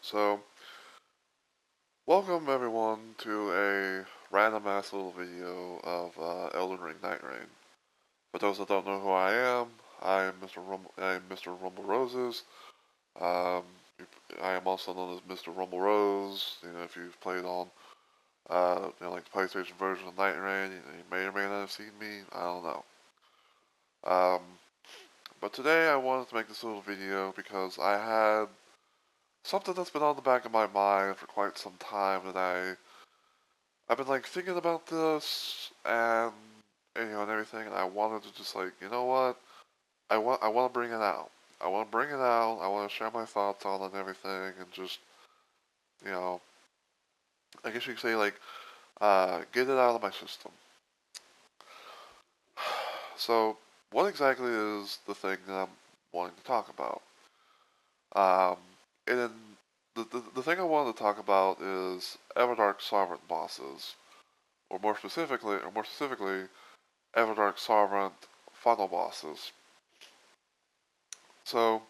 So, welcome everyone to a random ass little video of Elden Ring Nightreign. For those that don't know who I am, I am Mr. Rumble Roses. Um, I am also known as Mr. Rumble Rose. You know, if you've played on, like the PlayStation version of Nightreign, you may or may not have seen me. I don't know. Um, but today I wanted to make this little video because I had something that's been on the back of my mind for quite some time that I've been like thinking about this and and everything, and I wanted to just like, you know what? I want to bring it out. I want to bring it out. I want to share my thoughts on it and everything, and just you know, I guess you could say like get it out of my system. So, what exactly is the thing that I'm wanting to talk about? Um, and the thing I wanted to talk about is Everdark Sovereign bosses, or more specifically, Everdark Sovereign funnel bosses. So,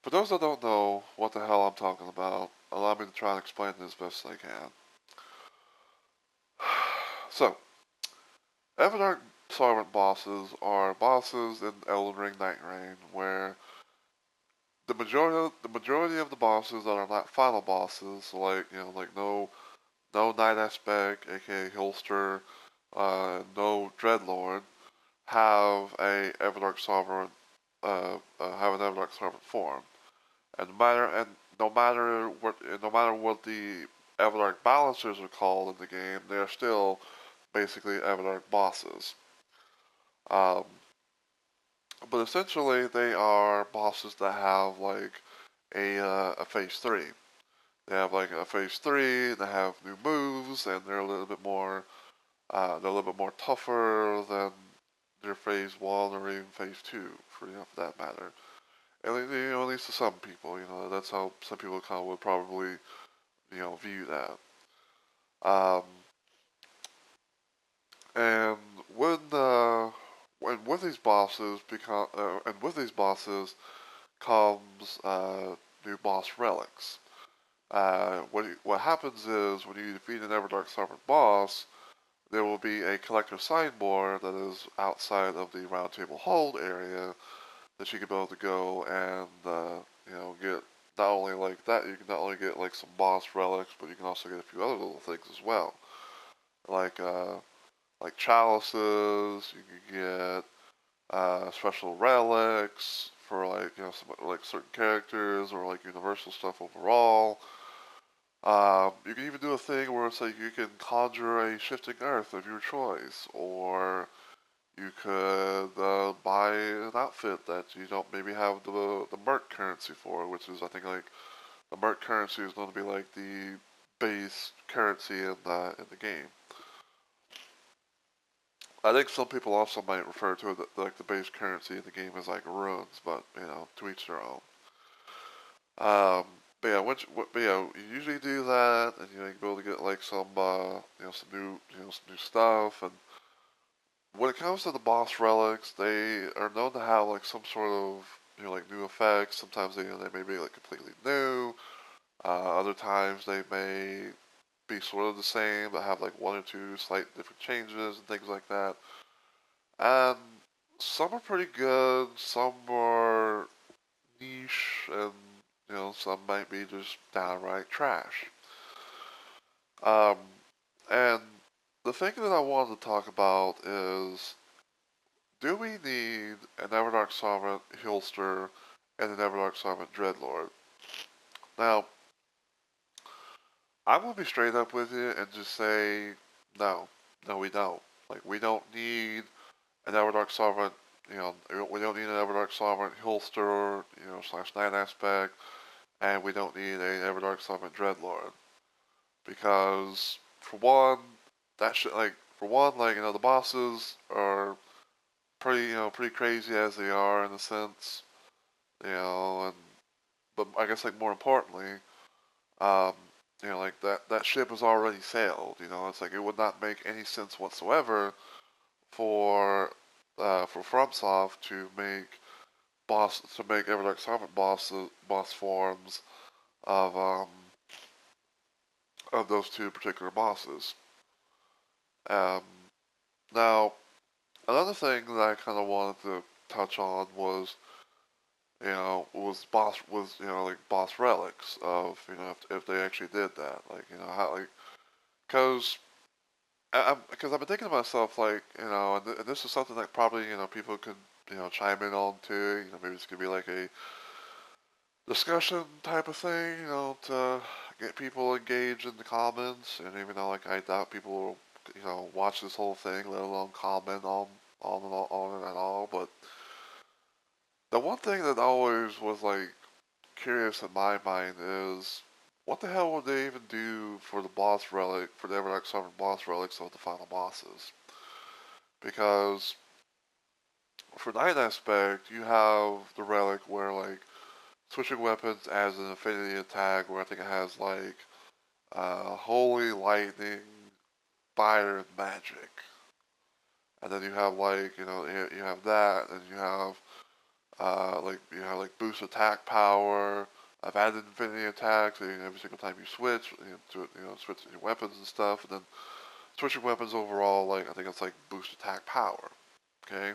for those that don't know what the hell I'm talking about, allow me to try and explain it as best I can. So, Everdark Sovereign bosses are bosses in Elden Ring Nightreign where the majority of the bosses that are not final bosses, so like like no Night Aspect, aka Holster, no Dreadlord, have a Everdark Sovereign have an Everdark Sovereign form. And no matter what the Everdark balancers are called in the game, they are still basically Everdark bosses. Um, but essentially, they are bosses that have like a phase 3. They have like a phase 3. They have new moves, and they're a little bit more tougher than their phase 1 or even phase 2, for that matter. And at least to some people, that's how some people kind of would probably view that. Um, and when with these bosses comes new boss relics. What happens is when you defeat an Everdark Sovereign boss, there will be a collector signboard that is outside of the Round Table Hold area that you can be able to go and get. Not only like that, you can not only get like some boss relics, but you can also get a few other little things as well, like chalices. You can get special relics for like like certain characters or like universal stuff overall. You can even do a thing where it's like you can conjure a shifting earth of your choice, or you could buy an outfit that you don't maybe have the merc currency for, which is I think like the merc currency is going to be like the base currency in the game. I think some people also might refer to it like the base currency in the game as like runes, but to each their own. But yeah, you usually do that, and you can be able to get like some new stuff. And when it comes to the boss relics, they are known to have like some sort of like new effects. Sometimes they may be like completely new. Other times they may be sort of the same, but have like one or two slight different changes and things like that. And some are pretty good, some are niche, and some might be just downright trash. Um, and the thing that I wanted to talk about is, do we need an Everdark Sovereign Holster and an Everdark Sovereign Dreadlord? Now, I'm gonna be straight up with you and just say no, no, we don't. Like, we don't need an Everdark Sovereign. We don't need an Everdark Sovereign Holster, slash Night Aspect, and we don't need an Everdark Sovereign Dreadlord. Because for one, the bosses are pretty crazy as they are in a sense, and but I guess like more importantly, um, like that ship has already sailed. It's like it would not make any sense whatsoever for FromSoft to make Everdark Sovereign boss forms of um, of those two particular bosses. Um, Now, another thing that I kind of wanted to touch on was, like boss relics of, if they actually did that, like, how, like, cause, because I've been thinking to myself, like, and this is something that probably, people could, chime in on too, maybe this could be like a discussion type of thing, to get people engaged in the comments, and even though, like, I doubt people will, watch this whole thing, let alone comment on it at all, but the one thing that always was like curious in my mind is what the hell would they even do for the boss relic for the Everdark Sovereign boss relics of the final bosses? Because for Night Aspect, you have the relic where like switching weapons as an affinity attack, where I think it has like holy lightning, fire, and magic, and then you have like you have that, and you have like boost attack power. I've added infinity attacks every single time you switch, switch your weapons and stuff, and then switching weapons overall. Like I think it's like boost attack power. Okay,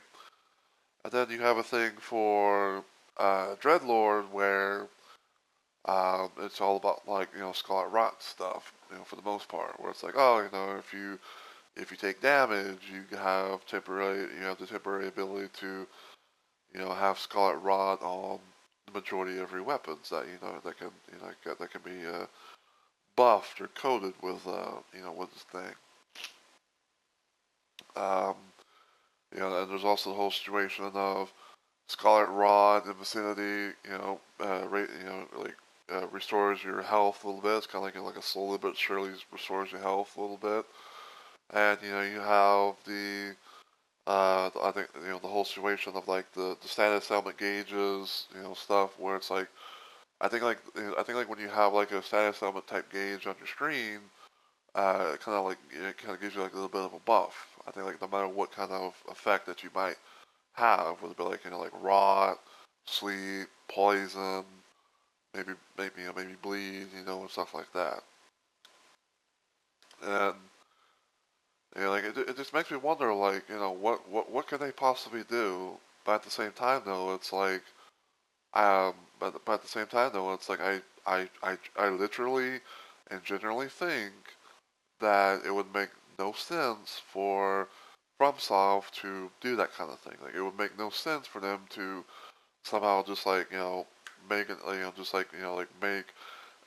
and then you have a thing for Dreadlord where it's all about like Scarlet Rot stuff. For the most part, where it's like if you take damage, you have the temporary ability to have Scarlet Rot on the majority of your weapons that can be buffed or coated with this thing. Um, and there's also the whole situation of Scarlet Rot in vicinity. Like restores your health a little bit. It's kind of like a slowly but surely restores your health a little bit. And you have I think the whole situation of like the status element gauges, stuff where it's like I think like when you have like a status element type gauge on your screen, it kind of gives you like a little bit of a buff. I think like no matter what kind of effect that you might have, whether it be like like rot, sleep, poison, maybe bleed, and stuff like that. And like it just makes me wonder like what can they possibly do? But at the same time though, it's like but at the same time though, it's like I literally and generally think that it would make no sense for FromSoft to do that kind of thing. Like it would make no sense for them to somehow just like make it just like like make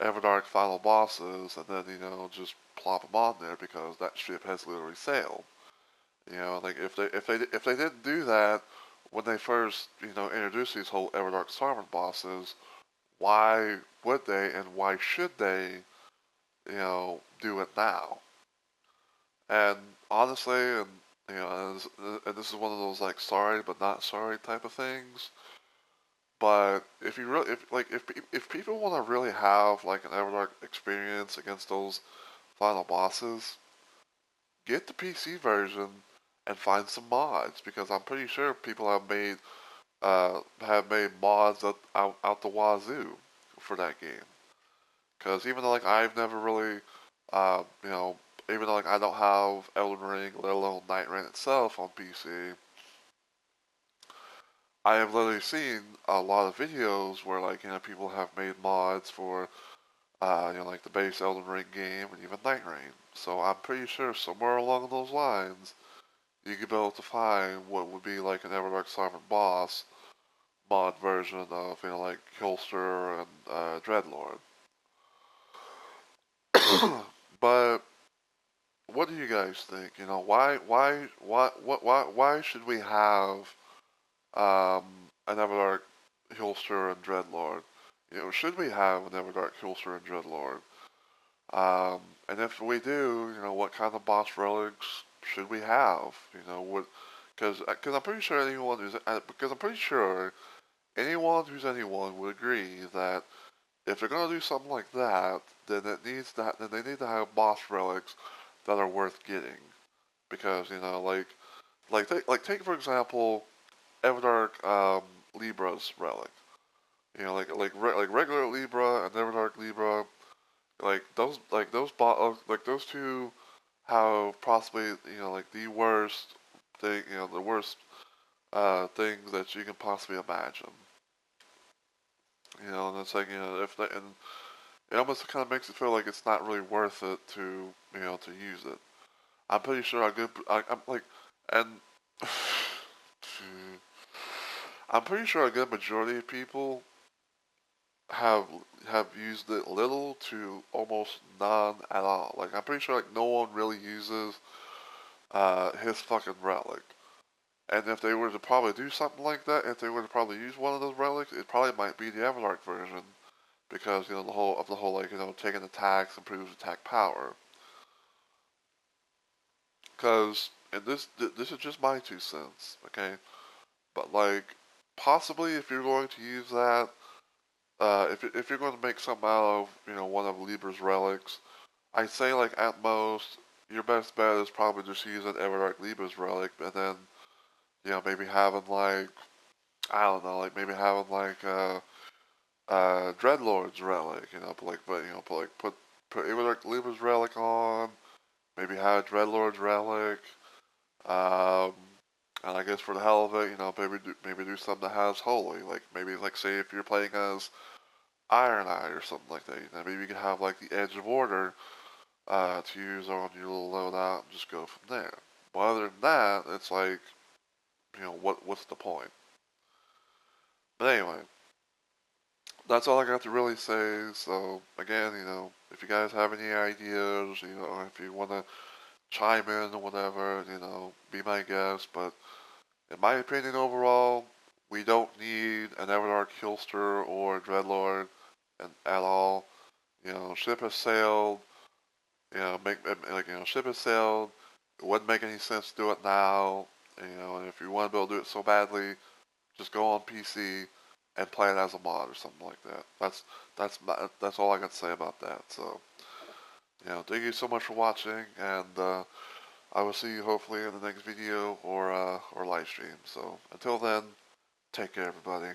Everdark final bosses and then just plop them on there because that ship has literally sailed. Like if they didn't do that when they first introduced these whole Everdark Sovereign bosses, why would they and why should they do it now? And honestly, and this is one of those like sorry but not sorry type of things. But if you really, if people want to really have like an Everdark experience against those final bosses, get the PC version and find some mods because I'm pretty sure people have made mods out the wazoo for that game. Because even though like I've never really, uh, you know, even though like I don't have Elden Ring, let alone Nightreign itself on PC, I have literally seen a lot of videos where like people have made mods for like the base Elden Ring game and even Nightreign. So I'm pretty sure somewhere along those lines you could be able to find what would be like an Everdark Sovereign boss mod version of like Holster and Dreadlord. But what do you guys think? Why should we have um, an Everdark Holster and Dreadlord? Should we have an Everdark Holster and Dreadlord? And if we do, what kind of boss relics should we have? What? Because I'm pretty sure anyone who's anyone would agree that if they're gonna do something like that, then they need to have boss relics that are worth getting. Because take for example Everdark Libra's relic. You know, like regular Libra and Everdark Libra, like those two have possibly, you know, like the worst thing, you know, the worst things that you can possibly imagine. You know, and it's like, you know, if the, and it almost kind of makes it feel like it's not really worth it to, you know, to use it. I'm pretty sure I'm like, and I'm pretty sure a good majority of people have have used it little to almost none at all. Like I'm pretty sure like no one really uses his fucking relic. And if they were to probably do something like that, if they were to probably use one of those relics, it probably might be the Everdark version because you know the whole like you know taking attacks improves attack power. Because and this is just my 2 cents, okay? But like possibly if you're going to use that, if you're going to make something out of you know one of Libra's relics, I'd say like at most your best bet is probably just using Everdark Libra's relic, and then you know maybe having like I don't know like maybe having like Dreadlord's relic, you know, put Everdark Libra's relic on, maybe have Dreadlord's relic, um, and I guess for the hell of it, you know, maybe do something that has holy, like maybe like say if you're playing as Iron Eye or something like that, you know, maybe you can have like the Edge of Order to use on your little loadout and just go from there. But other than that, it's like, you know, what's the point? But anyway, that's all I got to really say. So again, you know, if you guys have any ideas, you know, or if you want to chime in or whatever, you know, be my guest. But in my opinion, overall, we don't need an Everdark Killster or Dreadlord at all. You know, ship has sailed. You know, like you know, ship has sailed. It wouldn't make any sense to do it now. You know, and if you want to be able to do it so badly, just go on PC and play it as a mod or something like that. That's all I got to say about that. So, you know, thank you so much for watching, and I will see you hopefully in the next video or live stream. So until then, take care, everybody.